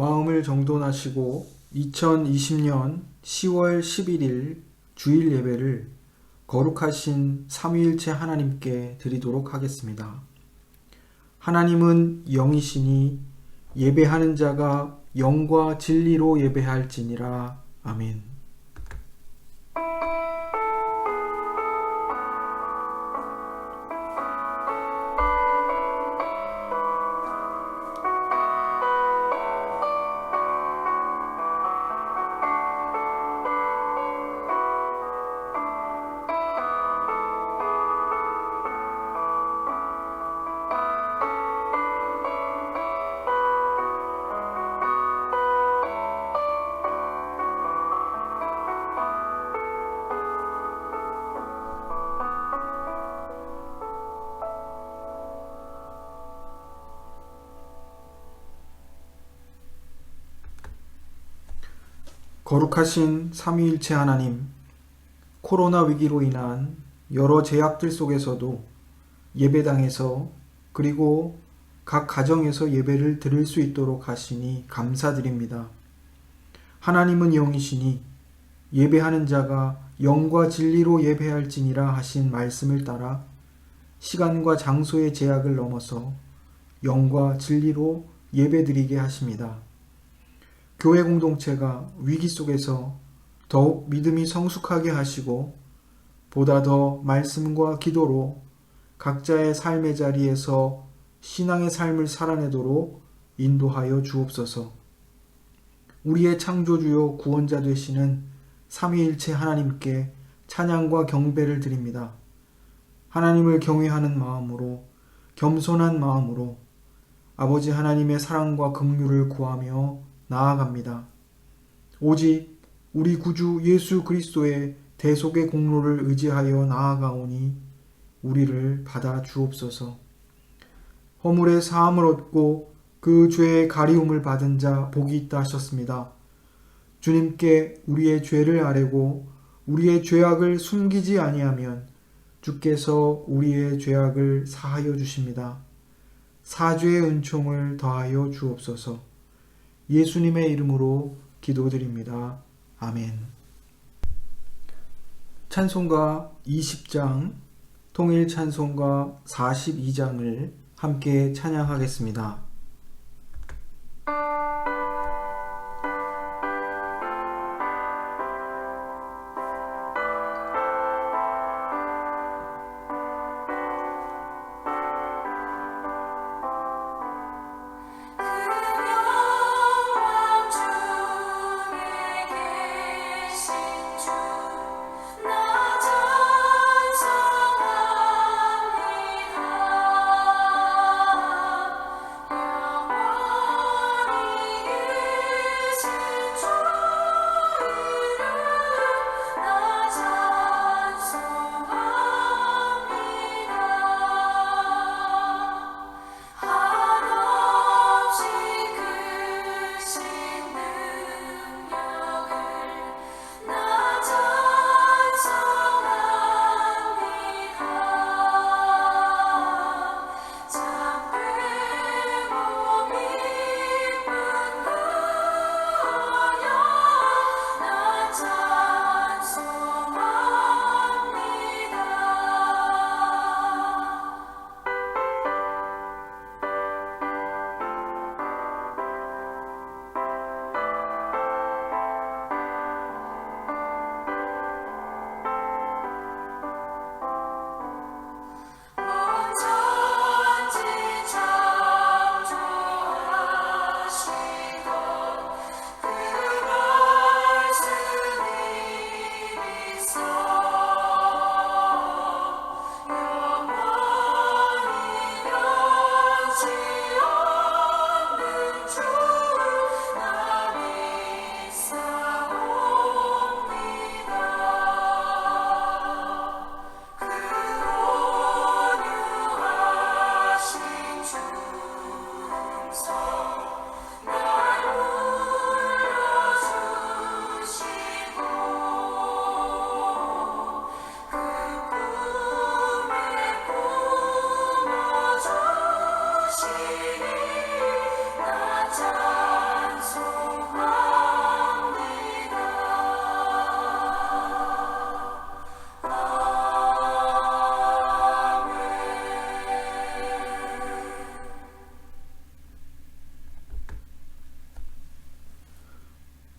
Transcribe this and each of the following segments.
마음을 정돈하시고 2020년 10월 11일 주일 예배를 거룩하신 삼위일체 하나님께 드리도록 하겠습니다. 하나님은 영이시니 예배하는 자가 영과 진리로 예배할지니라. 아멘. 거룩하신 삼위일체 하나님, 코로나 위기로 인한 여러 제약들 속에서도 예배당에서 그리고 각 가정에서 예배를 드릴 수 있도록 하시니 감사드립니다. 하나님은 영이시니 예배하는 자가 영과 진리로 예배할지니라 하신 말씀을 따라 시간과 장소의 제약을 넘어서 영과 진리로 예배드리게 하십니다. 교회 공동체가 위기 속에서 더욱 믿음이 성숙하게 하시고 보다 더 말씀과 기도로 각자의 삶의 자리에서 신앙의 삶을 살아내도록 인도하여 주옵소서. 우리의 창조주요 구원자 되시는 삼위일체 하나님께 찬양과 경배를 드립니다. 하나님을 경외하는 마음으로, 겸손한 마음으로 아버지 하나님의 사랑과 긍휼을 구하며 나아갑니다. 오직 우리 구주 예수 그리스도의 대속의 공로를 의지하여 나아가오니 우리를 받아 주옵소서. 허물의 사함을 얻고 그 죄의 가리움을 받은 자 복이 있다 하셨습니다. 주님께 우리의 죄를 아뢰고 우리의 죄악을 숨기지 아니하면 주께서 우리의 죄악을 사하여 주십니다. 사죄의 은총을 더하여 주옵소서. 예수님의 이름으로 기도드립니다. 아멘. 찬송가 20장, 통일 찬송가 42장을 함께 찬양하겠습니다.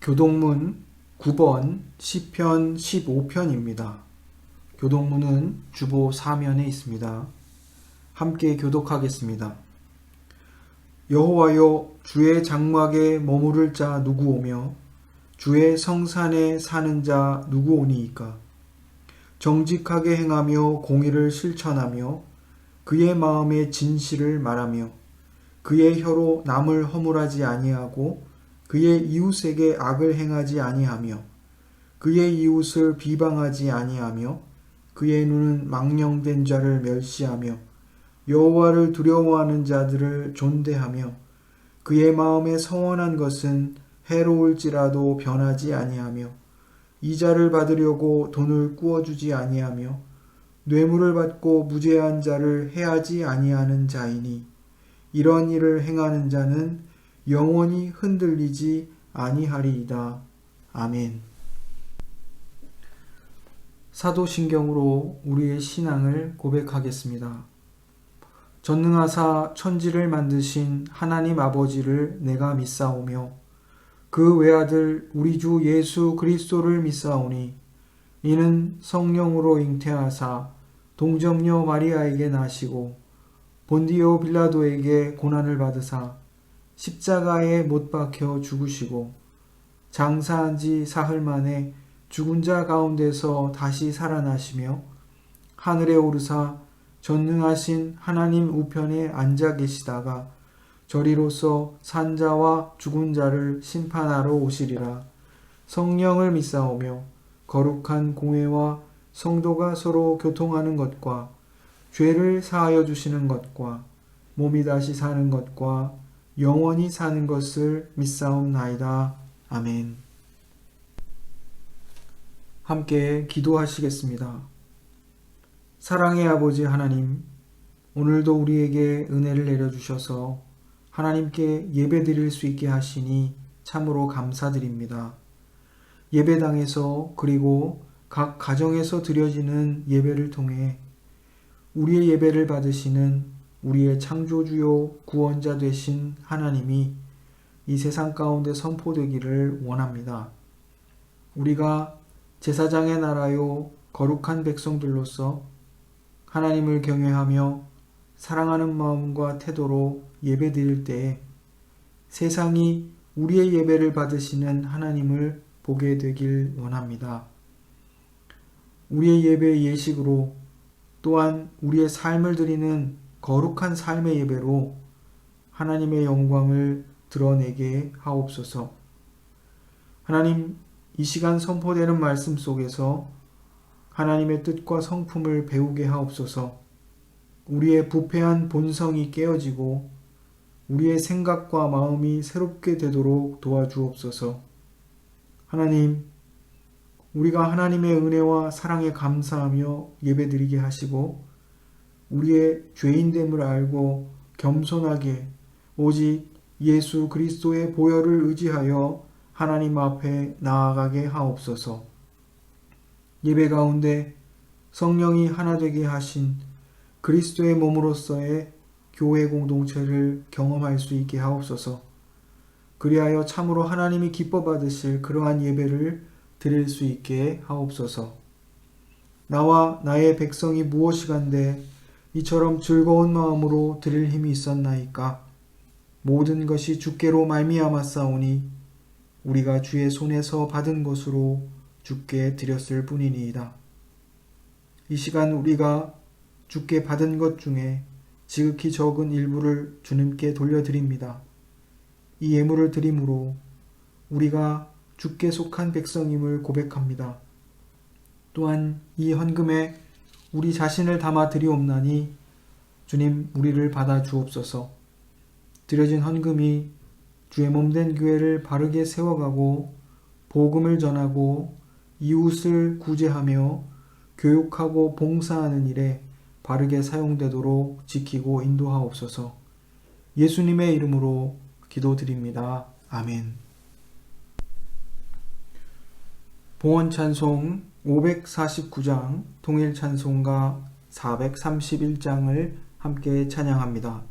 교동문 9번 시편 15편입니다. 교동문은 주보 4면에 있습니다. 함께 교독하겠습니다. 여호와여, 주의 장막에 머무를 자 누구 오며 주의 성산에 사는 자 누구 오니이까? 정직하게 행하며 공의를 실천하며 그의 마음에 진실을 말하며 그의 혀로 남을 허물하지 아니하고 그의 이웃에게 악을 행하지 아니하며 그의 이웃을 비방하지 아니하며 그의 눈은 망령된 자를 멸시하며 여호와를 두려워하는 자들을 존대하며 그의 마음에 서원한 것은 해로울지라도 변하지 아니하며 이자를 받으려고 돈을 꾸어주지 아니하며 뇌물을 받고 무죄한 자를 해하지 아니하는 자이니 이런 일을 행하는 자는 영원히 흔들리지 아니하리이다. 아멘. 사도신경으로 우리의 신앙을 고백하겠습니다. 전능하사 천지를 만드신 하나님 아버지를 내가 믿사오며 그 외아들 우리 주 예수 그리스도를 믿사오니 이는 성령으로 잉태하사 동정녀 마리아에게 나시고 본디오 빌라도에게 고난을 받으사 십자가에 못 박혀 죽으시고 장사한 지 사흘 만에 죽은 자 가운데서 다시 살아나시며 하늘에 오르사 전능하신 하나님 우편에 앉아 계시다가 저리로서 산자와 죽은 자를 심판하러 오시리라. 성령을 믿사오며 거룩한 공회와 성도가 서로 교통하는 것과 죄를 사하여 주시는 것과 몸이 다시 사는 것과 영원히 사는 것을 믿사옵나이다. 아멘. 함께 기도하시겠습니다. 사랑의 아버지 하나님, 오늘도 우리에게 은혜를 내려주셔서 하나님께 예배드릴 수 있게 하시니 참으로 감사드립니다. 예배당에서 그리고 각 가정에서 드려지는 예배를 통해 우리의 예배를 받으시는 우리의 창조주요 구원자 되신 하나님이 이 세상 가운데 선포되기를 원합니다. 우리가 제사장의 나라요 거룩한 백성들로서 하나님을 경외하며 사랑하는 마음과 태도로 예배드릴 때에 세상이 우리의 예배를 받으시는 하나님을 보게 되길 원합니다. 우리의 예배의 예식으로 또한 우리의 삶을 드리는 거룩한 삶의 예배로 하나님의 영광을 드러내게 하옵소서. 하나님, 이 시간 선포되는 말씀 속에서 하나님의 뜻과 성품을 배우게 하옵소서. 우리의 부패한 본성이 깨어지고 우리의 생각과 마음이 새롭게 되도록 도와주옵소서. 하나님, 우리가 하나님의 은혜와 사랑에 감사하며 예배드리게 하시고 우리의 죄인됨을 알고 겸손하게 오직 예수 그리스도의 보혈을 의지하여 하나님 앞에 나아가게 하옵소서. 예배 가운데 성령이 하나 되게 하신 그리스도의 몸으로서의 교회 공동체를 경험할 수 있게 하옵소서. 그리하여 참으로 하나님이 기뻐 받으실 그러한 예배를 드릴 수 있게 하옵소서. 나와 나의 백성이 무엇이간데 이처럼 즐거운 마음으로 드릴 힘이 있었나이까? 모든 것이 주께로 말미암았사오니 우리가 주의 손에서 받은 것으로 주께 드렸을 뿐이니이다. 이 시간 우리가 주께 받은 것 중에 지극히 적은 일부를 주님께 돌려드립니다. 이 예물을 드림으로 우리가 주께 속한 백성임을 고백합니다. 또한 이 헌금에 우리 자신을 담아 드리옵나니 주님 우리를 받아 주옵소서. 드려진 헌금이 주의 몸된 교회를 바르게 세워가고 복음을 전하고 이웃을 구제하며 교육하고 봉사하는 일에 바르게 사용되도록 지키고 인도하옵소서. 예수님의 이름으로 기도드립니다. 아멘. 봉헌찬송 549장 통일찬송가 431장을 함께 찬양합니다.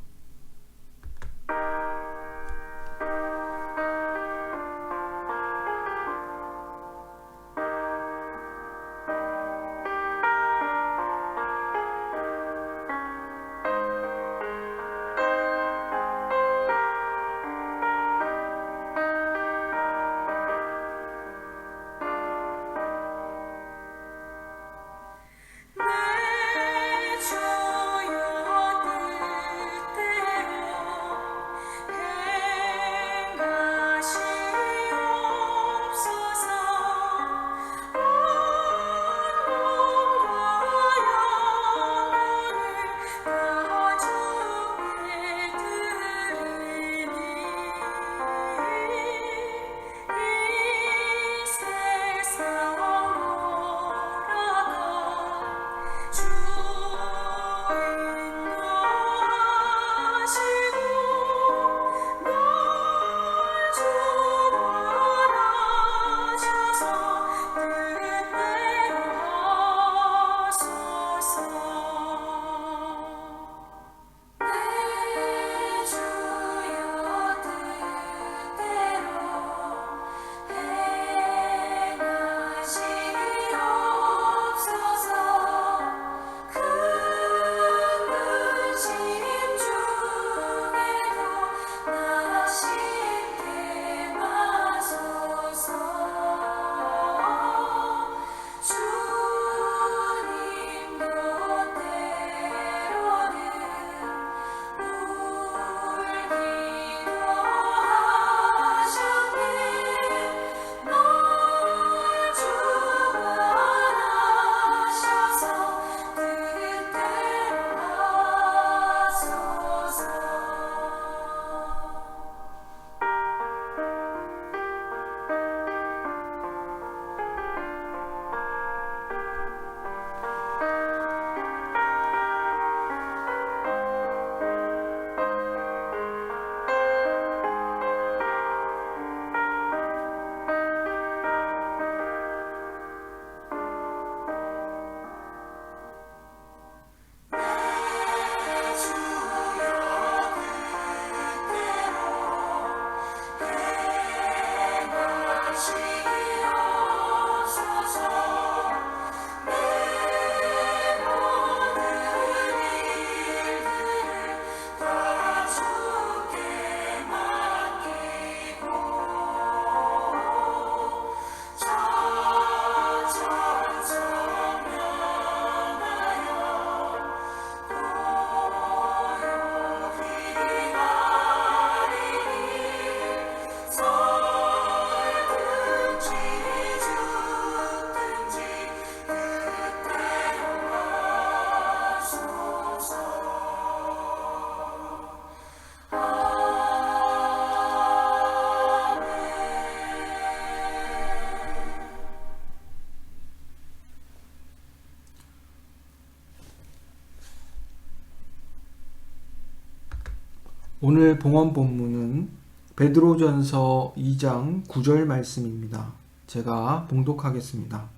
오늘 봉헌 본문은 베드로전서 2장 9절 말씀입니다. 제가 봉독하겠습니다.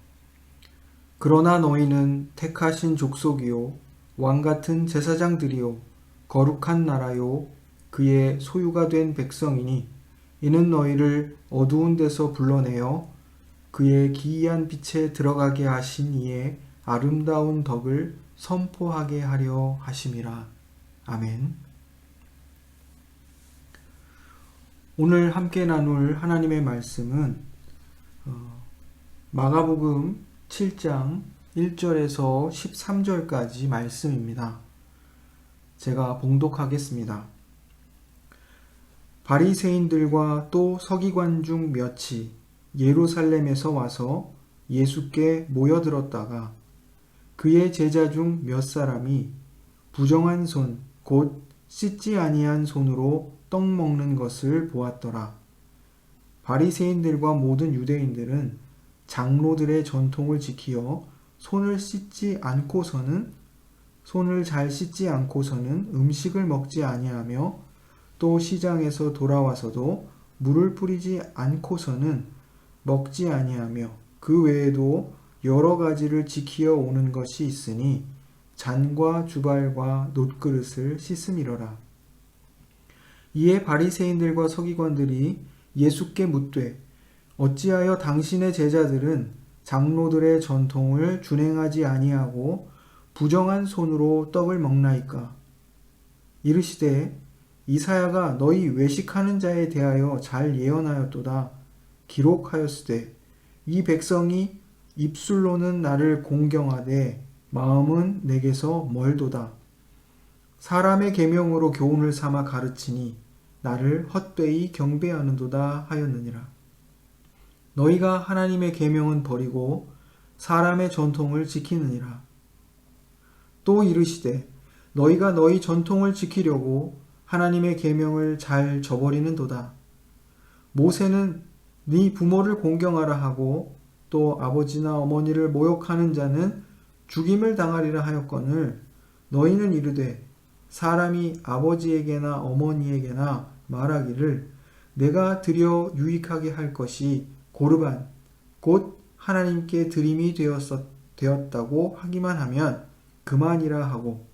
그러나 너희는 택하신 족속이요 왕같은 제사장들이요 거룩한 나라요 그의 소유가 된 백성이니 이는 너희를 어두운 데서 불러내어 그의 기이한 빛에 들어가게 하신 이의 아름다운 덕을 선포하게 하려 하심이라. 아멘. 오늘 함께 나눌 하나님의 말씀은 마가복음 7장 1절에서 13절까지 말씀입니다. 제가 봉독하겠습니다. 바리새인들과 또 서기관 중 몇이 예루살렘에서 와서 예수께 모여들었다가 그의 제자 중 몇 사람이 부정한 손, 곧 씻지 아니한 손으로 떡 먹는 것을 보았더라. 바리새인들과 모든 유대인들은 장로들의 전통을 지키어 손을 잘 씻지 않고서는 음식을 먹지 아니하며 또 시장에서 돌아와서도 물을 뿌리지 않고서는 먹지 아니하며 그 외에도 여러 가지를 지키어 오는 것이 있으니 잔과 주발과 놋그릇을 씻음이러라. 이에 바리새인들과 서기관들이 예수께 묻되 어찌하여 당신의 제자들은 장로들의 전통을 준행하지 아니하고 부정한 손으로 떡을 먹나이까? 이르시되 이사야가 너희 외식하는 자에 대하여 잘 예언하였도다. 기록하였으되 이 백성이 입술로는 나를 공경하되 마음은 내게서 멀도다. 사람의 계명으로 교훈을 삼아 가르치니 나를 헛되이 경배하는도다 하였느니라. 너희가 하나님의 계명은 버리고 사람의 전통을 지키느니라. 또 이르시되 너희가 너희 전통을 지키려고 하나님의 계명을 잘 저버리는도다. 모세는 네 부모를 공경하라 하고 또 아버지나 어머니를 모욕하는 자는 죽임을 당하리라 하였거늘 너희는 이르되 사람이 아버지에게나 어머니에게나 말하기를 내가 드려 유익하게 할 것이 고르반 곧 하나님께 드림이 되었다고 하기만 하면 그만이라 하고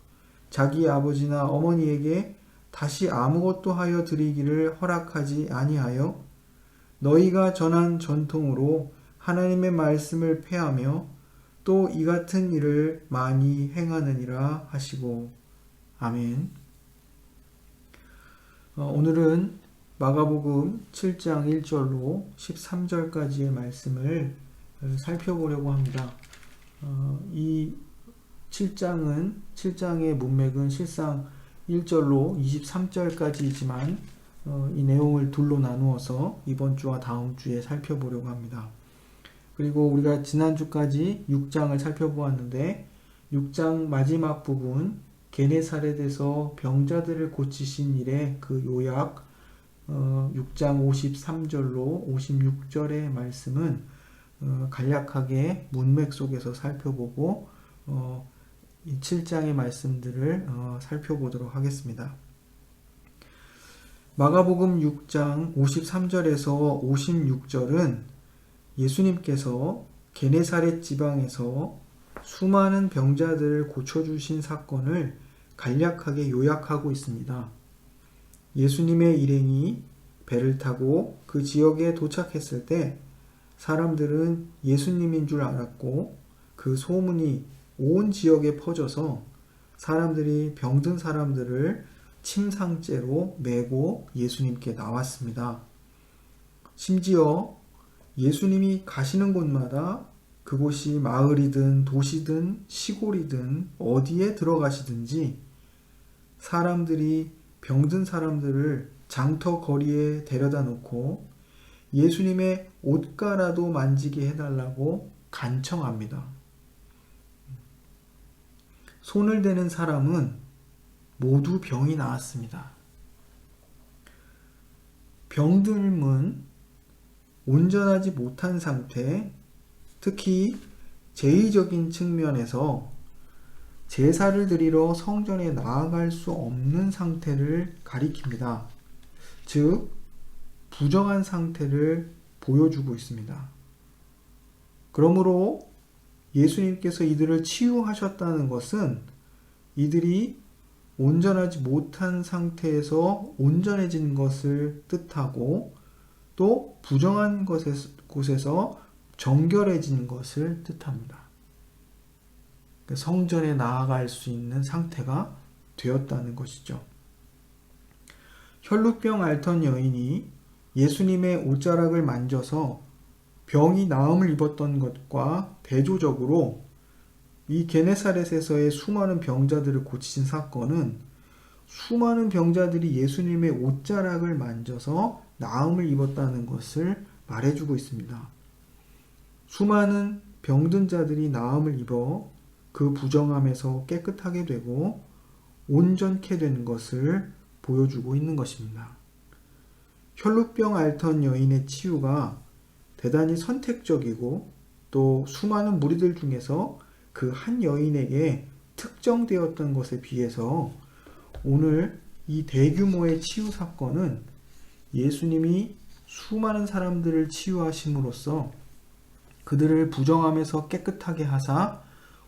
자기 아버지나 어머니에게 다시 아무것도 하여 드리기를 허락하지 아니하여 너희가 전한 전통으로 하나님의 말씀을 폐하며 또 이 같은 일을 많이 행하느니라 하시고 아멘. 오늘은 마가복음 7장 1절로 13절까지의 말씀을 살펴보려고 합니다. 이 7장의 문맥은 실상 1절로 23절까지이지만 이 내용을 둘로 나누어서 이번 주와 다음 주에 살펴보려고 합니다. 그리고 우리가 지난주까지 6장을 살펴보았는데 6장 마지막 부분 게네사렛에서 병자들을 고치신 일의 그 요약 6장 53절로 56절의 말씀은 간략하게 문맥 속에서 살펴보고 이 7장의 말씀들을 살펴보도록 하겠습니다. 마가복음 6장 53절에서 56절은 예수님께서 게네사렛 지방에서 수많은 병자들을 고쳐주신 사건을 간략하게 요약하고 있습니다. 예수님의 일행이 배를 타고 그 지역에 도착했을 때 사람들은 예수님인 줄 알았고 그 소문이 온 지역에 퍼져서 사람들이 병든 사람들을 침상째로 메고 예수님께 나왔습니다. 심지어 예수님이 가시는 곳마다 그곳이 마을이든 도시든 시골이든 어디에 들어가시든지 사람들이 병든 사람들을 장터 거리에 데려다 놓고 예수님의 옷가라도 만지게 해달라고 간청합니다. 손을 대는 사람은 모두 병이 나았습니다. 병듦은 온전하지 못한 상태, 특히 제의적인 측면에서 제사를 드리러 성전에 나아갈 수 없는 상태를 가리킵니다. 즉, 부정한 상태를 보여주고 있습니다. 그러므로 예수님께서 이들을 치유하셨다는 것은 이들이 온전하지 못한 상태에서 온전해진 것을 뜻하고 또 부정한 곳에서 정결해진 것을 뜻합니다. 성전에 나아갈 수 있는 상태가 되었다는 것이죠. 혈루병 앓던 여인이 예수님의 옷자락을 만져서 병이 나음을 입었던 것과 대조적으로 이 게네사렛에서의 수많은 병자들을 고치신 사건은 수많은 병자들이 예수님의 옷자락을 만져서 나음을 입었다는 것을 말해주고 있습니다. 수많은 병든 자들이 나음을 입어 그 부정함에서 깨끗하게 되고 온전케 되는 것을 보여주고 있는 것입니다. 혈루병 앓던 여인의 치유가 대단히 선택적이고 또 수많은 무리들 중에서 그 한 여인에게 특정되었던 것에 비해서 오늘 이 대규모의 치유 사건은 예수님이 수많은 사람들을 치유하심으로써 그들을 부정함에서 깨끗하게 하사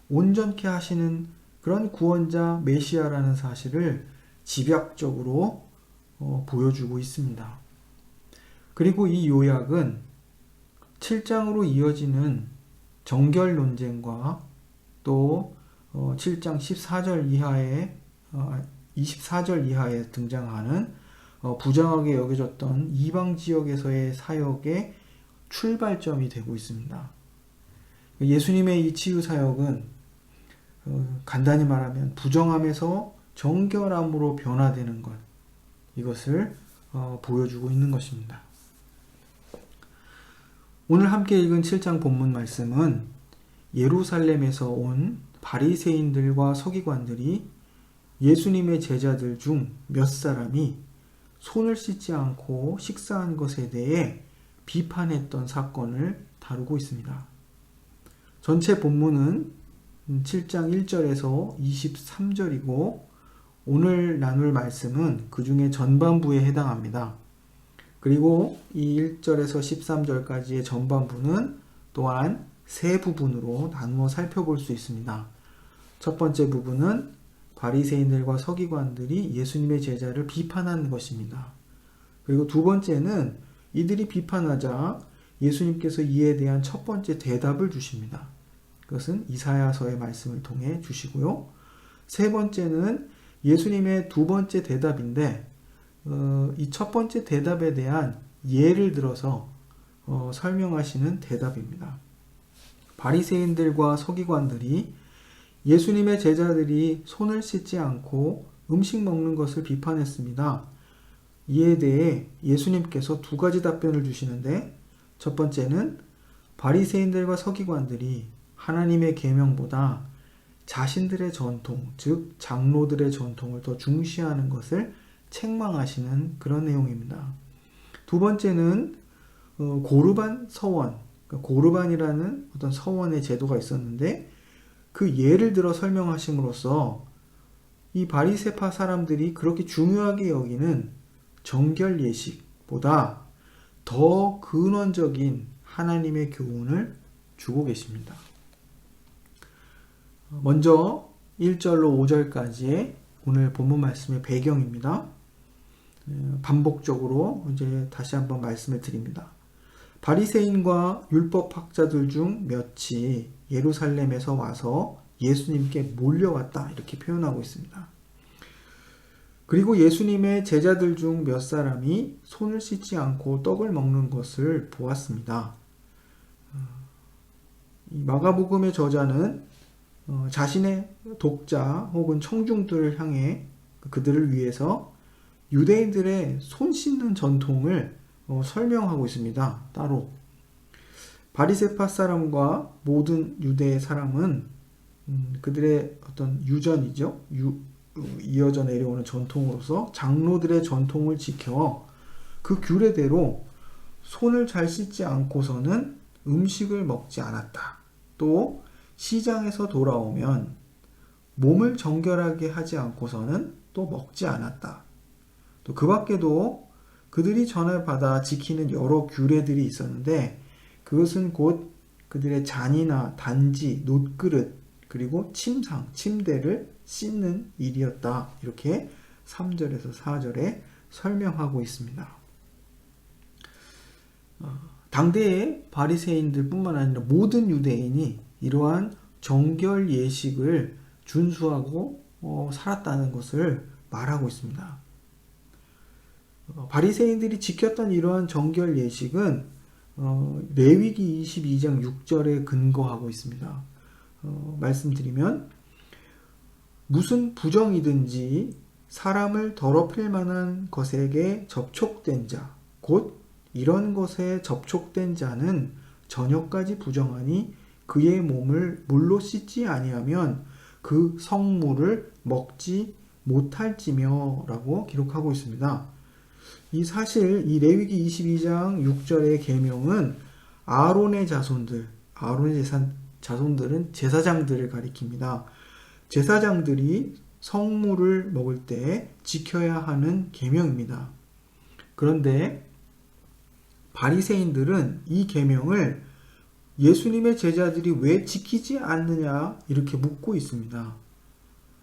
온전케 하시는 그런 구원자 메시아라는 사실을 집약적으로 보여주고 있습니다. 그리고 이 요약은 7장으로 이어지는 정결 논쟁과 또 7장 14절 이하에 24절 이하에 등장하는 부정하게 여겨졌던 이방 지역에서의 사역의 출발점이 되고 있습니다. 예수님의 이 치유 사역은 간단히 말하면 부정함에서 정결함으로 변화되는 것, 이것을 보여주고 있는 것입니다. 오늘 함께 읽은 7장 본문 말씀은 예루살렘에서 온 바리새인들과 서기관들이 예수님의 제자들 중 몇 사람이 손을 씻지 않고 식사한 것에 대해 비판했던 사건을 다루고 있습니다. 전체 본문은 7장 1절에서 23절이고 오늘 나눌 말씀은 그 중에 전반부에 해당합니다. 그리고 이 1절에서 13절까지의 전반부는 또한 세 부분으로 나누어 살펴볼 수 있습니다. 첫 번째 부분은 바리새인들과 서기관들이 예수님의 제자를 비판한 것입니다. 그리고 두 번째는 이들이 비판하자 예수님께서 이에 대한 첫 번째 대답을 주십니다. 그것은 이사야서의 말씀을 통해 주시고요. 세 번째는 예수님의 두 번째 대답인데 이 첫 번째 대답에 대한 예를 들어서 설명하시는 대답입니다. 바리새인들과 서기관들이 예수님의 제자들이 손을 씻지 않고 음식 먹는 것을 비판했습니다. 이에 대해 예수님께서 두 가지 답변을 주시는데 첫 번째는 바리새인들과 서기관들이 하나님의 계명보다 자신들의 전통, 즉 장로들의 전통을 더 중시하는 것을 책망하시는 그런 내용입니다. 두 번째는 고르반 서원, 고르반이라는 어떤 서원의 제도가 있었는데 그 예를 들어 설명하심으로써 이 바리새파 사람들이 그렇게 중요하게 여기는 정결 예식보다 더 근원적인 하나님의 교훈을 주고 계십니다. 먼저 1절로 5절까지의 오늘 본문 말씀의 배경입니다. 반복적으로 이제 다시 한번 말씀을 드립니다. 바리새인과 율법학자들 중 몇이 예루살렘에서 와서 예수님께 몰려왔다 이렇게 표현하고 있습니다. 그리고 예수님의 제자들 중 몇 사람이 손을 씻지 않고 떡을 먹는 것을 보았습니다. 마가복음의 저자는 자신의 독자 혹은 청중들을 향해 그들을 위해서 유대인들의 손 씻는 전통을 설명하고 있습니다. 따로 바리새파 사람과 모든 유대 사람은 그들의 어떤 유전이죠. 이어져 내려오는 전통으로서 장로들의 전통을 지켜 그 규례대로 손을 잘 씻지 않고서는 음식을 먹지 않았다. 또 시장에서 돌아오면 몸을 정결하게 하지 않고서는 또 먹지 않았다. 또 그 밖에도 그들이 전을 받아 지키는 여러 규례들이 있었는데 그것은 곧 그들의 잔이나 단지, 놋그릇, 그리고 침상, 침대를 씻는 일이었다. 이렇게 3절에서 4절에 설명하고 있습니다. 당대의 바리새인들 뿐만 아니라 모든 유대인이 이러한 정결 예식을 준수하고 살았다는 것을 말하고 있습니다. 바리새인들이 지켰던 이러한 정결 예식은 레위기 22장 6절에 근거하고 있습니다. 말씀드리면 무슨 부정이든지 사람을 더럽힐 만한 것에게 접촉된 자, 곧 이런 것에 접촉된 자는 저녁까지 부정하니 그의 몸을 물로 씻지 아니하면 그 성물을 먹지 못할지며 라고 기록하고 있습니다. 이 사실 이 레위기 22장 6절의 계명은 아론의 자손들, 아론의 자손들은 제사장들을 가리킵니다. 제사장들이 성물을 먹을 때 지켜야 하는 계명입니다. 그런데 바리새인들은 이 계명을 예수님의 제자들이 왜 지키지 않느냐 이렇게 묻고 있습니다.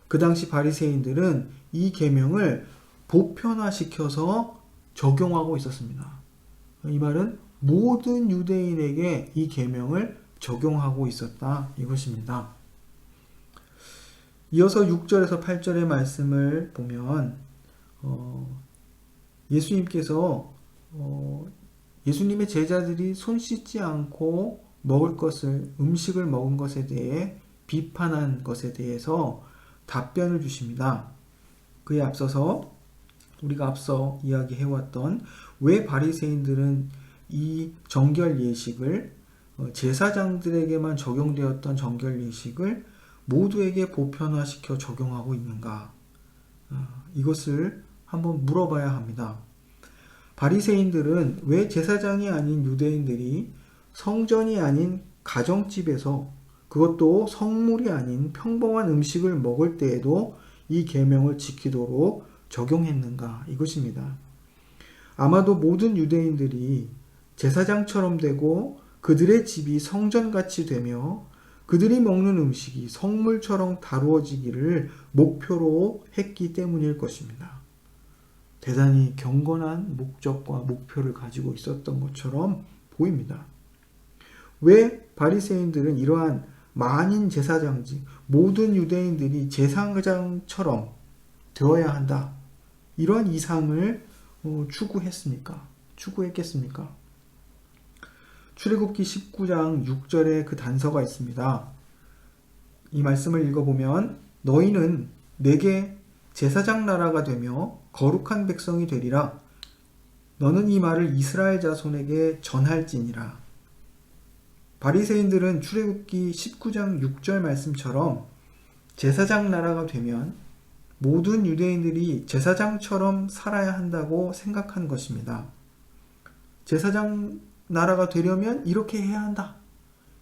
그 당시 바리새인들은 이 계명을 보편화시켜서 적용하고 있었습니다. 이 말은 모든 유대인에게 이 계명을 적용하고 있었다 이것입니다. 이어서 6절에서 8절의 말씀을 보면 예수님께서 예수님의 제자들이 손 씻지 않고 먹을 것을 음식을 먹은 것에 대해 비판한 것에 대해서 답변을 주십니다. 그에 앞서서 우리가 앞서 이야기해왔던 왜 바리새인들은 이 정결 예식을 제사장들에게만 적용되었던 정결 예식을 모두에게 보편화시켜 적용하고 있는가? 이것을 한번 물어봐야 합니다. 바리새인들은 왜 제사장이 아닌 유대인들이 성전이 아닌 가정집에서 그것도 성물이 아닌 평범한 음식을 먹을 때에도 이 계명을 지키도록 적용했는가? 이것입니다. 아마도 모든 유대인들이 제사장처럼 되고 그들의 집이 성전같이 되며 그들이 먹는 음식이 성물처럼 다루어지기를 목표로 했기 때문일 것입니다. 대단히 경건한 목적과 목표를 가지고 있었던 것처럼 보입니다. 왜 바리새인들은 이러한 만인 제사장직, 모든 유대인들이 제사장처럼 되어야 한다. 이러한 이상을 추구했겠습니까? 출애굽기 19장 6절에 그 단서가 있습니다. 이 말씀을 읽어보면 너희는 내게 제사장 나라가 되며 거룩한 백성이 되리라. 너는 이 말을 이스라엘 자손에게 전할지니라. 바리새인들은 출애굽기 19장 6절 말씀처럼 제사장 나라가 되면 모든 유대인들이 제사장처럼 살아야 한다고 생각한 것입니다. 제사장 나라가 되려면 이렇게 해야 한다.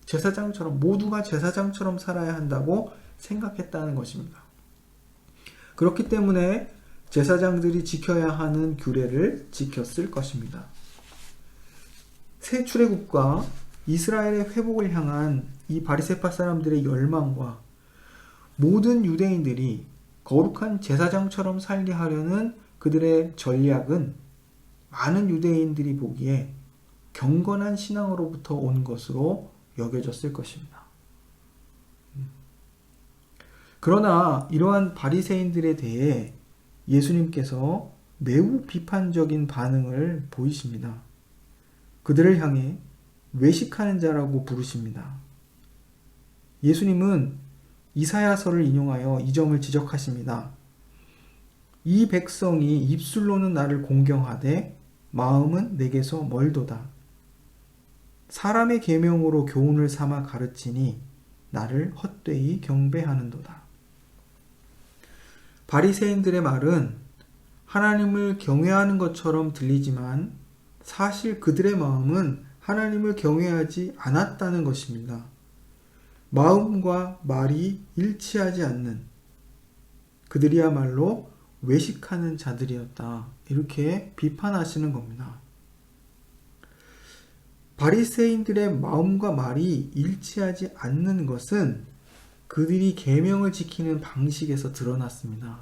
제사장처럼 모두가 제사장처럼 살아야 한다고 생각했다는 것입니다. 그렇기 때문에 제사장들이 지켜야 하는 규례를 지켰을 것입니다. 새 출애굽과 이스라엘의 회복을 향한 이 바리새파 사람들의 열망과 모든 유대인들이 거룩한 제사장처럼 살게 하려는 그들의 전략은 많은 유대인들이 보기에 경건한 신앙으로부터 온 것으로 여겨졌을 것입니다. 그러나 이러한 바리새인들에 대해 예수님께서 매우 비판적인 반응을 보이십니다. 그들을 향해 외식하는 자라고 부르십니다. 예수님은 이사야서를 인용하여 이 점을 지적하십니다. 이 백성이 입술로는 나를 공경하되 마음은 내게서 멀도다. 사람의 계명으로 교훈을 삼아 가르치니 나를 헛되이 경배하는도다. 바리새인들의 말은 하나님을 경외하는 것처럼 들리지만 사실 그들의 마음은 하나님을 경외하지 않았다는 것입니다. 마음과 말이 일치하지 않는 그들이야말로 외식하는 자들이었다. 이렇게 비판하시는 겁니다. 바리새인들의 마음과 말이 일치하지 않는 것은 그들이 계명을 지키는 방식에서 드러났습니다.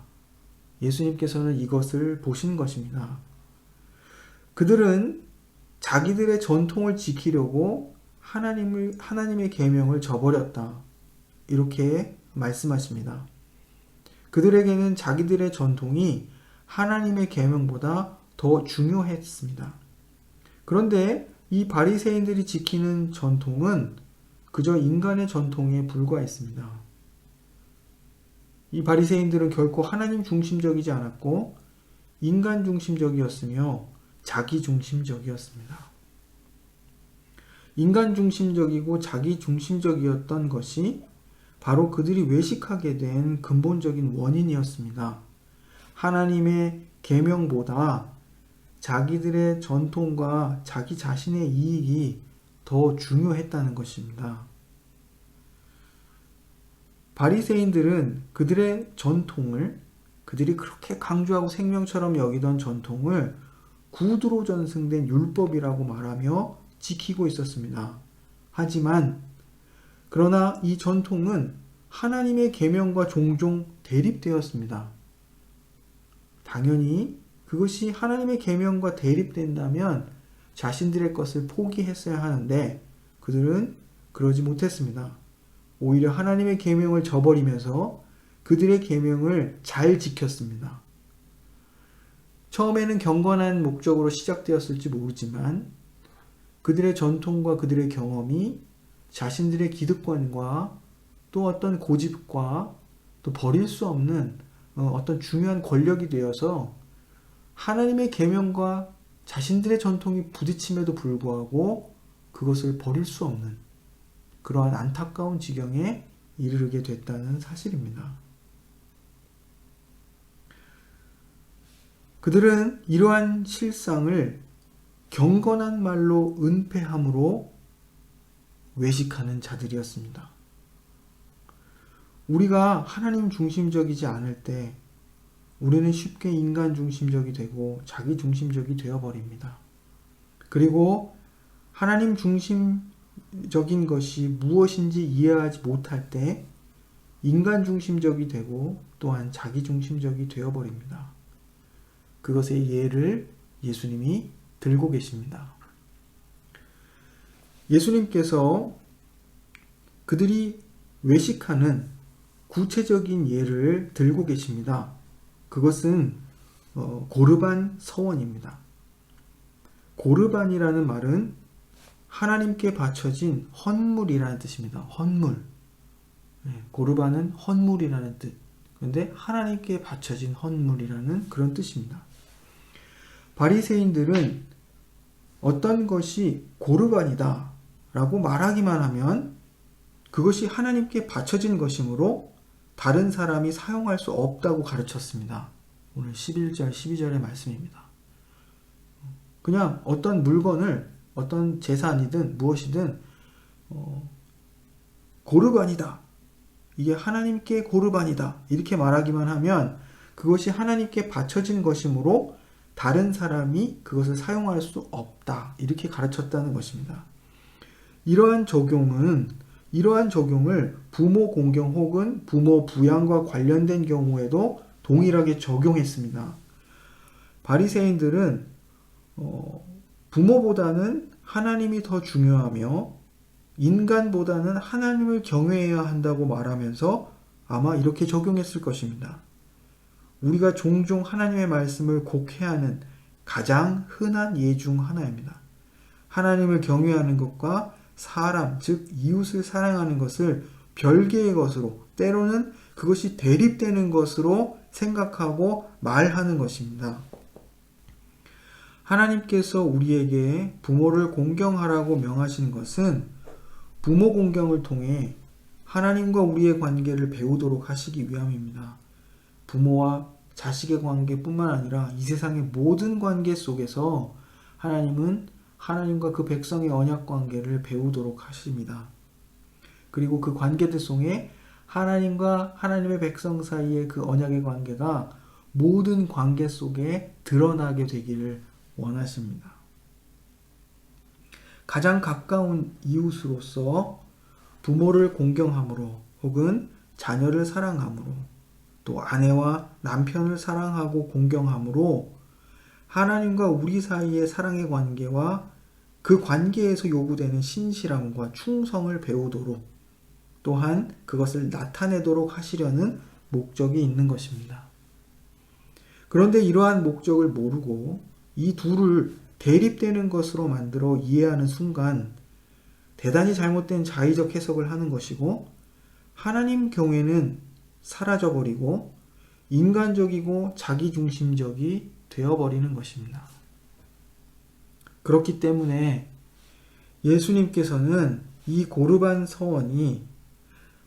예수님께서는 이것을 보신 것입니다. 그들은 자기들의 전통을 지키려고 하나님의 계명을 저버렸다. 이렇게 말씀하십니다. 그들에게는 자기들의 전통이 하나님의 계명보다 더 중요했습니다. 그런데 이 바리새인들이 지키는 전통은 그저 인간의 전통에 불과했습니다. 이 바리새인들은 결코 하나님 중심적이지 않았고 인간 중심적이었으며 자기 중심적이었습니다. 인간 중심적이고 자기 중심적이었던 것이 바로 그들이 외식하게 된 근본적인 원인이었습니다. 하나님의 계명보다 자기들의 전통과 자기 자신의 이익이 더 중요했다는 것입니다. 바리새인들은 그들의 전통을, 그들이 그렇게 강조하고 생명처럼 여기던 전통을 구두로 전승된 율법이라고 말하며 지키고 있었습니다. 하지만 그러나 이 전통은 하나님의 계명과 종종 대립되었습니다. 당연히 그것이 하나님의 계명과 대립된다면 자신들의 것을 포기했어야 하는데 그들은 그러지 못했습니다. 오히려 하나님의 계명을 저버리면서 그들의 계명을 잘 지켰습니다. 처음에는 경건한 목적으로 시작되었을지 모르지만 그들의 전통과 그들의 경험이 자신들의 기득권과 또 어떤 고집과 또 버릴 수 없는 어떤 중요한 권력이 되어서 하나님의 계명과 자신들의 전통이 부딪힘에도 불구하고 그것을 버릴 수 없는 그러한 안타까운 지경에 이르게 됐다는 사실입니다. 그들은 이러한 실상을 경건한 말로 은폐함으로 외식하는 자들이었습니다. 우리가 하나님 중심적이지 않을 때 우리는 쉽게 인간 중심적이 되고 자기 중심적이 되어버립니다. 그리고 하나님 중심적인 것이 무엇인지 이해하지 못할 때 인간 중심적이 되고 또한 자기 중심적이 되어버립니다. 그것의 예를 예수님이 들고 계십니다. 예수님께서 그들이 외식하는 구체적인 예를 들고 계십니다. 그것은 고르반 서원입니다. 고르반이라는 말은 하나님께 바쳐진 헌물이라는 뜻입니다. 헌물. 고르반은 헌물이라는 뜻. 그런데 하나님께 바쳐진 헌물이라는 그런 뜻입니다. 바리새인들은 어떤 것이 고르반이다 라고 말하기만 하면 그것이 하나님께 바쳐진 것이므로 다른 사람이 사용할 수 없다고 가르쳤습니다. 오늘 11절, 12절의 말씀입니다. 그냥 어떤 물건을 어떤 재산이든 무엇이든 고르반이다. 이게 하나님께 고르반이다. 이렇게 말하기만 하면 그것이 하나님께 바쳐진 것이므로 다른 사람이 그것을 사용할 수 없다. 이렇게 가르쳤다는 것입니다. 이러한 적용을 부모 공경 혹은 부모 부양과 관련된 경우에도 동일하게 적용했습니다. 바리새인들은 부모보다는 하나님이 더 중요하며 인간보다는 하나님을 경외해야 한다고 말하면서 아마 이렇게 적용했을 것입니다. 우리가 종종 하나님의 말씀을 곡해하는 가장 흔한 예 중 하나입니다. 하나님을 경외하는 것과 사람, 즉 이웃을 사랑하는 것을 별개의 것으로, 때로는 그것이 대립되는 것으로 생각하고 말하는 것입니다. 하나님께서 우리에게 부모를 공경하라고 명하신 것은 부모 공경을 통해 하나님과 우리의 관계를 배우도록 하시기 위함입니다. 부모와 자식의 관계뿐만 아니라 이 세상의 모든 관계 속에서 하나님은 하나님과 그 백성의 언약 관계를 배우도록 하십니다. 그리고 그 관계들 속에 하나님과 하나님의 백성 사이의 그 언약의 관계가 모든 관계 속에 드러나게 되기를 원하십니다. 가장 가까운 이웃으로서 부모를 공경함으로 혹은 자녀를 사랑함으로 또 아내와 남편을 사랑하고 공경함으로 하나님과 우리 사이의 사랑의 관계와 그 관계에서 요구되는 신실함과 충성을 배우도록 또한 그것을 나타내도록 하시려는 목적이 있는 것입니다. 그런데 이러한 목적을 모르고 이 둘을 대립되는 것으로 만들어 이해하는 순간 대단히 잘못된 자의적 해석을 하는 것이고 하나님 경외는 사라져버리고 인간적이고 자기중심적이 되어버리는 것입니다. 그렇기 때문에 예수님께서는 이 고르반 서원이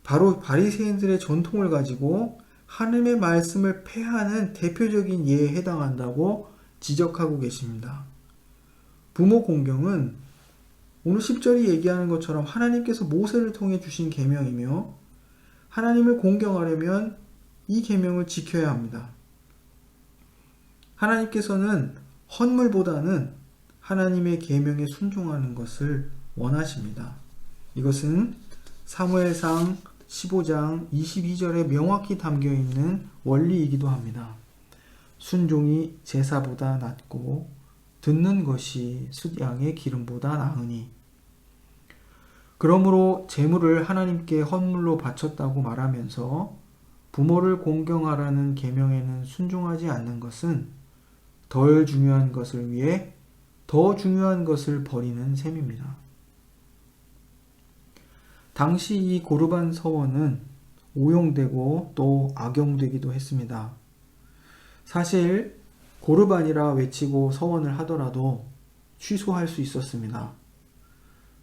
바로 바리새인들의 전통을 가지고 하나님의 말씀을 폐하는 대표적인 예에 해당한다고 지적하고 계십니다. 부모 공경은 오늘 10절이 얘기하는 것처럼 하나님께서 모세를 통해 주신 계명이며 하나님을 공경하려면 이 계명을 지켜야 합니다. 하나님께서는 헌물보다는 하나님의 계명에 순종하는 것을 원하십니다. 이것은 사무엘상 15장 22절에 명확히 담겨 있는 원리이기도 합니다. 순종이 제사보다 낫고 듣는 것이 숫양의 기름보다 나으니. 그러므로 제물을 하나님께 헌물로 바쳤다고 말하면서 부모를 공경하라는 계명에는 순종하지 않는 것은 덜 중요한 것을 위해 더 중요한 것을 버리는 셈입니다. 당시 이 고르반 서원은 오용되고 또 악용되기도 했습니다. 사실 고르반이라 외치고 서원을 하더라도 취소할 수 있었습니다.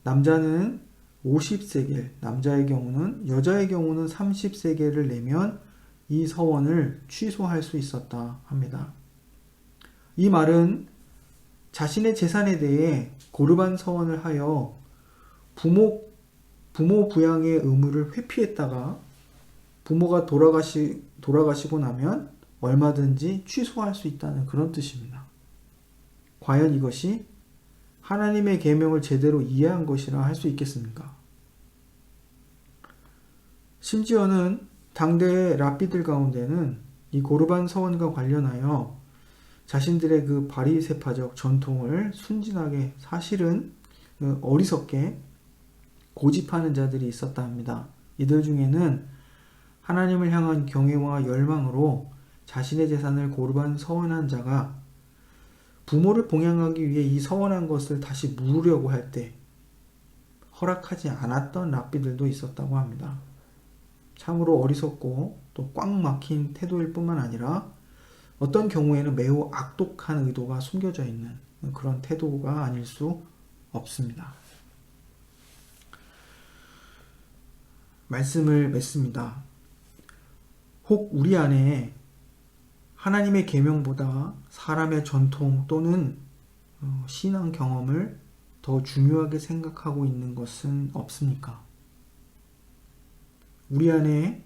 남자는 50세겔, 남자의 경우는 여자의 경우는 30세겔을 내면 이 서원을 취소할 수 있었다 합니다. 이 말은 자신의 재산에 대해 고르반 서원을 하여 부모 부양의 의무를 회피했다가 부모가 돌아가시고 나면 얼마든지 취소할 수 있다는 그런 뜻입니다. 과연 이것이 하나님의 계명을 제대로 이해한 것이라 할 수 있겠습니까? 심지어는 당대의 랍비들 가운데는 이 고르반 서원과 관련하여 자신들의 그 바리새파적 전통을 순진하게 사실은 어리석게 고집하는 자들이 있었다 합니다. 이들 중에는 하나님을 향한 경외와 열망으로 자신의 재산을 고르반 서원한 자가 부모를 봉양하기 위해 이 서원한 것을 다시 물으려고 할 때 허락하지 않았던 랍비들도 있었다고 합니다. 참으로 어리석고 또 꽉 막힌 태도일 뿐만 아니라 어떤 경우에는 매우 악독한 의도가 숨겨져 있는 그런 태도가 아닐 수 없습니다. 말씀을 맺습니다. 혹 우리 안에 하나님의 계명보다 사람의 전통 또는 신앙 경험을 더 중요하게 생각하고 있는 것은 없습니까? 우리 안에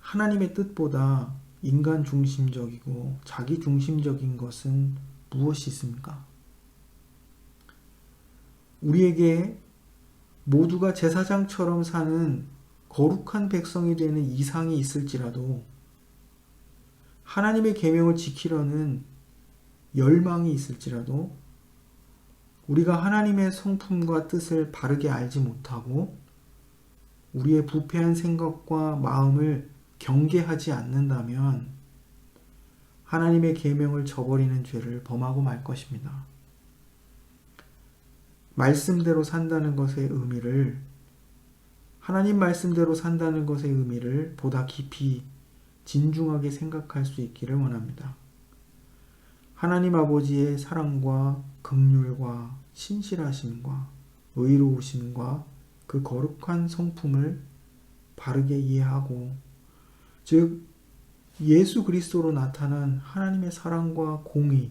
하나님의 뜻보다 인간 중심적이고 자기 중심적인 것은 무엇이 있습니까? 우리에게 모두가 제사장처럼 사는 거룩한 백성이 되는 이상이 있을지라도 하나님의 계명을 지키려는 열망이 있을지라도 우리가 하나님의 성품과 뜻을 바르게 알지 못하고 우리의 부패한 생각과 마음을 경계하지 않는다면 하나님의 계명을 저버리는 죄를 범하고 말 것입니다. 말씀대로 산다는 것의 의미를 하나님 말씀대로 산다는 것의 의미를 보다 깊이 진중하게 생각할 수 있기를 원합니다. 하나님 아버지의 사랑과 긍휼과 신실하심과 의로우심과 그 거룩한 성품을 바르게 이해하고 즉 예수 그리스도로 나타난 하나님의 사랑과 공의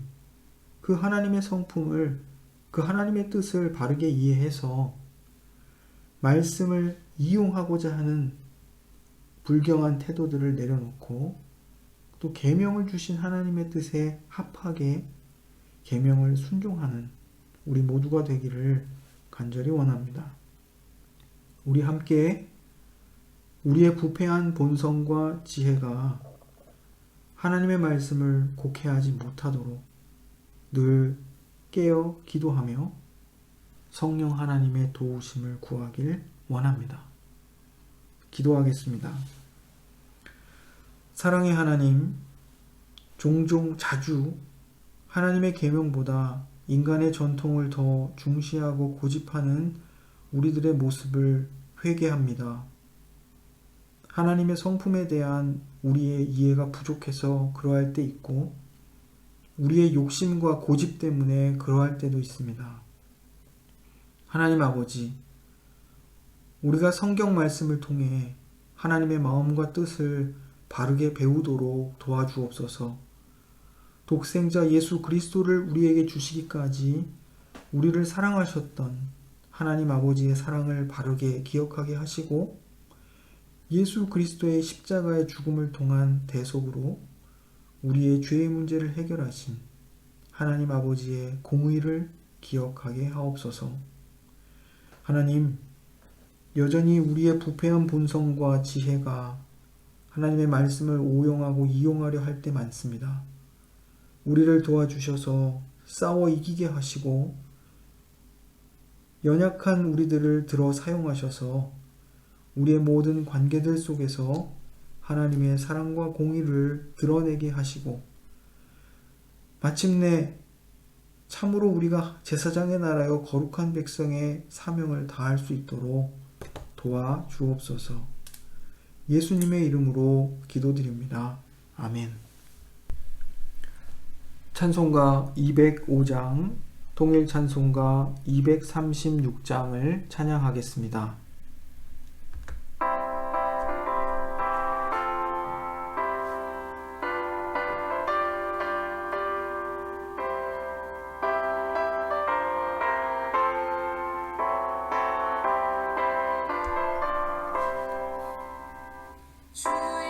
그 하나님의 성품을 그 하나님의 뜻을 바르게 이해해서 말씀을 이용하고자 하는 불경한 태도들을 내려놓고 또 계명을 주신 하나님의 뜻에 합하게 계명을 순종하는 우리 모두가 되기를 간절히 원합니다. 우리 함께 우리의 부패한 본성과 지혜가 하나님의 말씀을 곡해하지 못하도록 늘 깨어 기도하며 성령 하나님의 도우심을 구하길 원합니다. 기도하겠습니다. 사랑의 하나님, 종종 자주 하나님의 계명보다 인간의 전통을 더 중시하고 고집하는 우리들의 모습을 회개합니다. 하나님의 성품에 대한 우리의 이해가 부족해서 그러할 때 있고 우리의 욕심과 고집 때문에 그러할 때도 있습니다. 하나님 아버지, 우리가 성경 말씀을 통해 하나님의 마음과 뜻을 바르게 배우도록 도와주옵소서. 독생자 예수 그리스도를 우리에게 주시기까지 우리를 사랑하셨던 하나님 아버지의 사랑을 바르게 기억하게 하시고 예수 그리스도의 십자가의 죽음을 통한 대속으로 우리의 죄의 문제를 해결하신 하나님 아버지의 공의를 기억하게 하옵소서. 하나님, 여전히 우리의 부패한 본성과 지혜가 하나님의 말씀을 오용하고 이용하려 할 때 많습니다. 우리를 도와주셔서 싸워 이기게 하시고 연약한 우리들을 들어 사용하셔서 우리의 모든 관계들 속에서 하나님의 사랑과 공의를 드러내게 하시고 마침내 참으로 우리가 제사장의 나라여 거룩한 백성의 사명을 다할 수 있도록 도와주옵소서. 예수님의 이름으로 기도드립니다. 아멘. 찬송가 205장, 통일 찬송가 236장을 찬양하겠습니다. 주의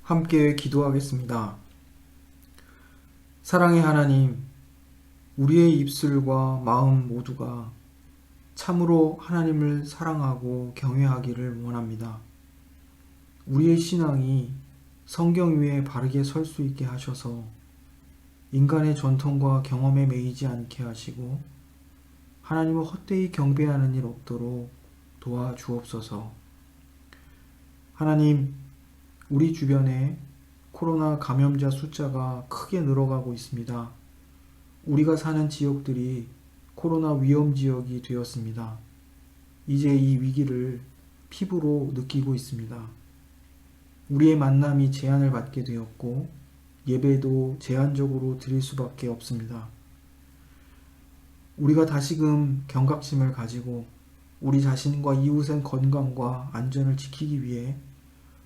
함께 기도하겠습니다. 사랑의 하나님, 우리의 입술과 마음 모두가 참으로 하나님을 사랑하고 경외하기를 원합니다. 우리의 신앙이 성경 위에 바르게 설 수 있게 하셔서 인간의 전통과 경험에 매이지 않게 하시고 하나님을 헛되이 경배하는 일 없도록 도와주옵소서. 하나님, 우리 주변에 코로나 감염자 숫자가 크게 늘어가고 있습니다. 우리가 사는 지역들이 코로나 위험 지역이 되었습니다. 이제 이 위기를 피부로 느끼고 있습니다. 우리의 만남이 제한을 받게 되었고 예배도 제한적으로 드릴 수밖에 없습니다. 우리가 다시금 경각심을 가지고 우리 자신과 이웃의 건강과 안전을 지키기 위해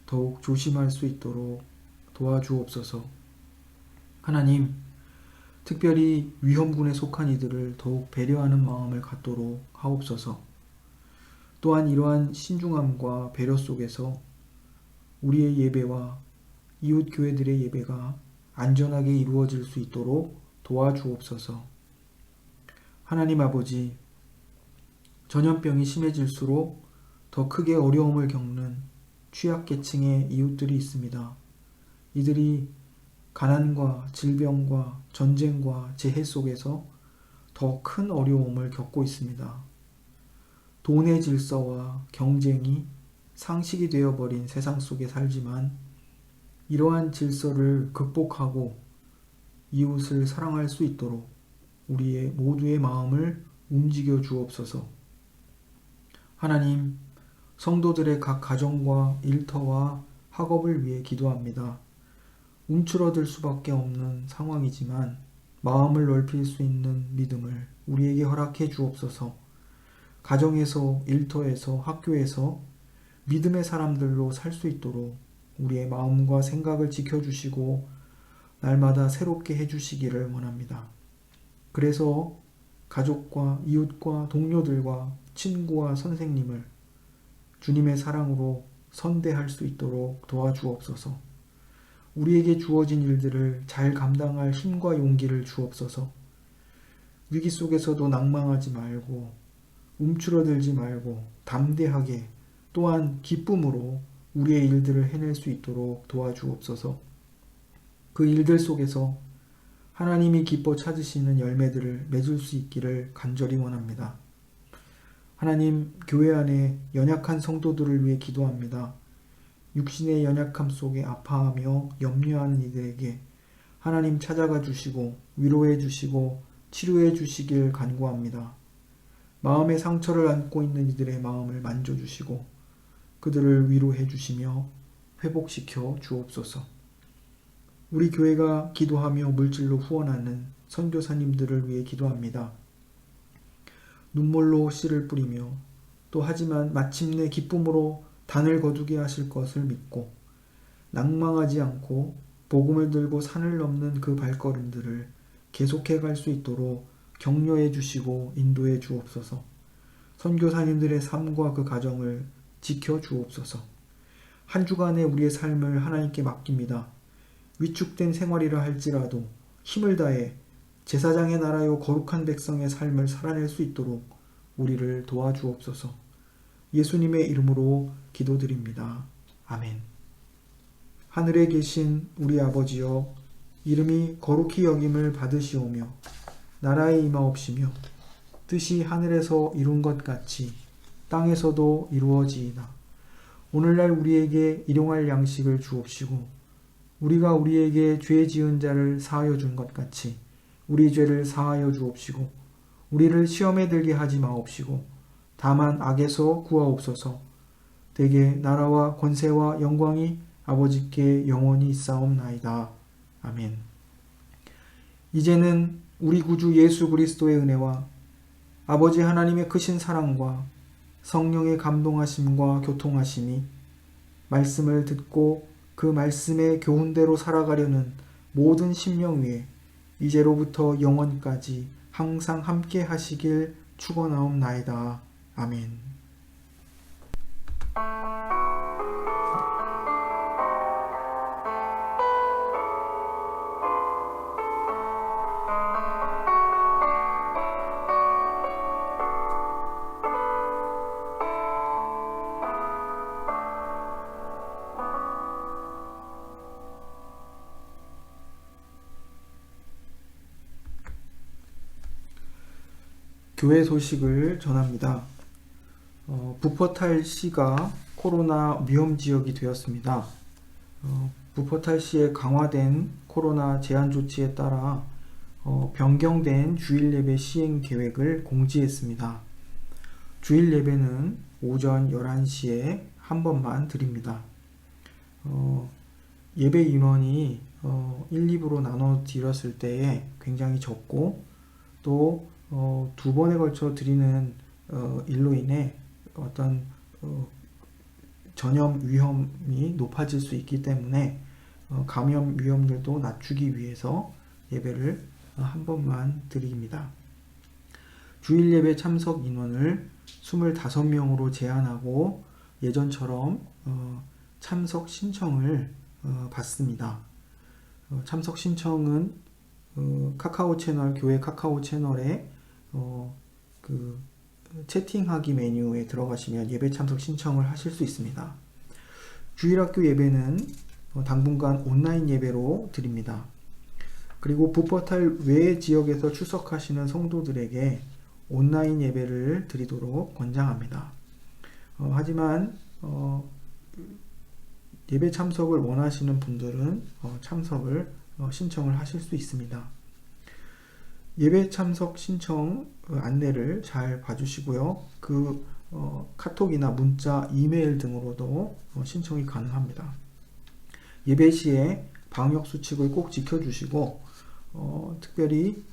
더욱 조심할 수 있도록 도와주옵소서. 하나님, 특별히 위험군에 속한 이들을 더욱 배려하는 마음을 갖도록 하옵소서. 또한 이러한 신중함과 배려 속에서 우리의 예배와 이웃 교회들의 예배가 안전하게 이루어질 수 있도록 도와주옵소서. 하나님 아버지, 전염병이 심해질수록 더 크게 어려움을 겪는 취약계층의 이웃들이 있습니다. 이들이 가난과 질병과 전쟁과 재해 속에서 더 큰 어려움을 겪고 있습니다. 돈의 질서와 경쟁이 상식이 되어버린 세상 속에 살지만 이러한 질서를 극복하고 이웃을 사랑할 수 있도록 우리의 모두의 마음을 움직여 주옵소서. 하나님, 성도들의 각 가정과 일터와 학업을 위해 기도합니다. 움츠러들 수밖에 없는 상황이지만 마음을 넓힐 수 있는 믿음을 우리에게 허락해 주옵소서. 가정에서, 일터에서, 학교에서 믿음의 사람들로 살 수 있도록 우리의 마음과 생각을 지켜주시고 날마다 새롭게 해주시기를 원합니다. 그래서 가족과 이웃과 동료들과 친구와 선생님을 주님의 사랑으로 선대할 수 있도록 도와주옵소서. 우리에게 주어진 일들을 잘 감당할 힘과 용기를 주옵소서. 위기 속에서도 낭망하지 말고 움츠러들지 말고 담대하게 또한 기쁨으로 우리의 일들을 해낼 수 있도록 도와주옵소서. 그 일들 속에서 하나님이 기뻐 찾으시는 열매들을 맺을 수 있기를 간절히 원합니다. 하나님, 교회 안에 연약한 성도들을 위해 기도합니다. 육신의 연약함 속에 아파하며 염려하는 이들에게 하나님 찾아가 주시고 위로해 주시고 치료해 주시길 간구합니다. 마음의 상처를 안고 있는 이들의 마음을 만져주시고 그들을 위로해 주시며 회복시켜 주옵소서. 우리 교회가 기도하며 물질로 후원하는 선교사님들을 위해 기도합니다. 눈물로 씨를 뿌리며 또 하지만 마침내 기쁨으로 단을 거두게 하실 것을 믿고 낭망하지 않고 복음을 들고 산을 넘는 그 발걸음들을 계속해 갈 수 있도록 격려해 주시고 인도해 주옵소서. 선교사님들의 삶과 그 가정을 지켜 주옵소서. 한 주간의 우리의 삶을 하나님께 맡깁니다. 위축된 생활이라 할지라도 힘을 다해 제사장의 나라요 거룩한 백성의 삶을 살아낼 수 있도록 우리를 도와주옵소서. 예수님의 이름으로 기도드립니다. 아멘. 하늘에 계신 우리 아버지여, 이름이 거룩히 여김을 받으시오며 나라에 임하옵시며 뜻이 하늘에서 이룬 것 같이 땅에서도 이루어지이다. 오늘날 우리에게 일용할 양식을 주옵시고 우리가 우리에게 죄 지은 자를 사하여 준 것 같이 우리 죄를 사하여 주옵시고 우리를 시험에 들게 하지 마옵시고 다만 악에서 구하옵소서. 대개 나라와 권세와 영광이 아버지께 영원히 있사옵나이다. 아멘. 이제는 우리 구주 예수 그리스도의 은혜와 아버지 하나님의 크신 사랑과 성령의 감동하심과 교통하심이 말씀을 듣고 그 말씀의 교훈대로 살아가려는 모든 심령 위에 이제로부터 영원까지 항상 함께 하시길 축원하옵나이다. 아멘. 교회 소식을 전합니다. 부퍼탈시가 코로나 위험 지역이 되었습니다. 부퍼탈시의 강화된 코로나 제한 조치에 따라 변경된 주일 예배 시행 계획을 공지했습니다. 주일 예배는 오전 11시에 한 번만 드립니다. 예배 인원이 1, 2부로 나눠 드렸을 때에 굉장히 적고 또 두 번에 걸쳐 드리는 일로 인해 어떤 전염 위험이 높아질 수 있기 때문에 감염 위험률도 낮추기 위해서 예배를 한 번만 드립니다. 주일 예배 참석 인원을 25명으로 제한하고 예전처럼 참석 신청을 받습니다. 참석 신청은 카카오 채널, 교회 카카오 채널에 그 채팅하기 메뉴에 들어가시면 예배 참석 신청을 하실 수 있습니다. 주일학교 예배는 당분간 온라인 예배로 드립니다. 그리고 부퍼탈 외 지역에서 출석하시는 성도들에게 온라인 예배를 드리도록 권장합니다. 하지만 예배 참석을 원하시는 분들은 참석을 신청을 하실 수 있습니다. 예배 참석 신청 안내를 잘 봐주시고요. 그 카톡이나 문자, 이메일 등으로도 신청이 가능합니다. 예배 시에 방역 수칙을 꼭 지켜주시고 특별히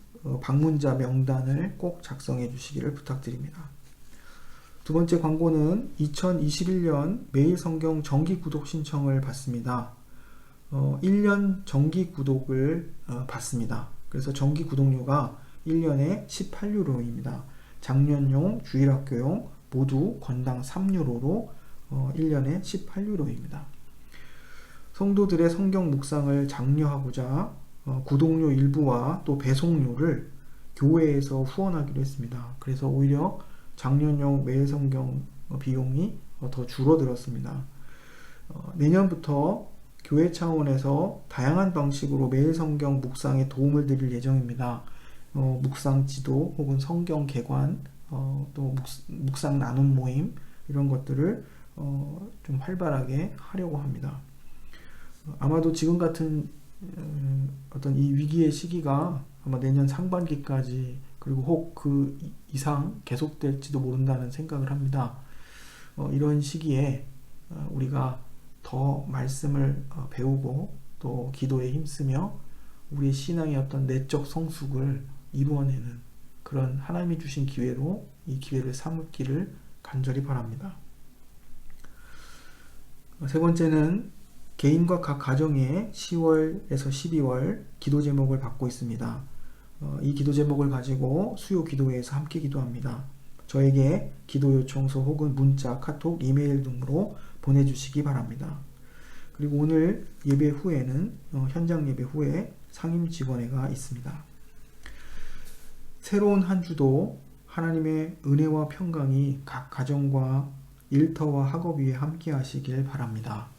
방문자 명단을 꼭 작성해 주시기를 부탁드립니다. 두 번째 광고는 2021년 매일 성경 정기 구독 신청을 받습니다. 1년 정기 구독을 받습니다. 그래서 정기 구독료가 1년에 18유로입니다. 작년용, 주일학교용 모두 건당 3유로로 1년에 18유로입니다. 성도들의 성경 묵상을 장려하고자 구독료 일부와 또 배송료를 교회에서 후원하기로 했습니다. 그래서 오히려 작년용 매일 성경 비용이 더 줄어들었습니다. 내년부터 교회 차원에서 다양한 방식으로 매일 성경 묵상에 도움을 드릴 예정입니다. 묵상 지도 혹은 성경 개관, 또 묵상 나눔 모임 이런 것들을 좀 활발하게 하려고 합니다. 아마도 지금 같은 어떤 이 위기의 시기가 아마 내년 상반기까지 그리고 혹 그 이상 계속될지도 모른다는 생각을 합니다. 이런 시기에 우리가 더 말씀을 배우고 또 기도에 힘쓰며 우리의 신앙의 어떤 내적 성숙을 이루어내는 그런 하나님이 주신 기회로 이 기회를 삼기를 간절히 바랍니다. 세 번째는 개인과 각 가정의 10월에서 12월 기도 제목을 받고 있습니다. 이 기도 제목을 가지고 수요 기도회에서 함께 기도합니다. 저에게 기도 요청서 혹은 문자, 카톡, 이메일 등으로 보내주시기 바랍니다. 그리고 오늘 예배 후에는 현장 예배 후에 상임 직원회가 있습니다. 새로운 한 주도 하나님의 은혜와 평강이 각 가정과 일터와 학업 위에 함께 하시길 바랍니다.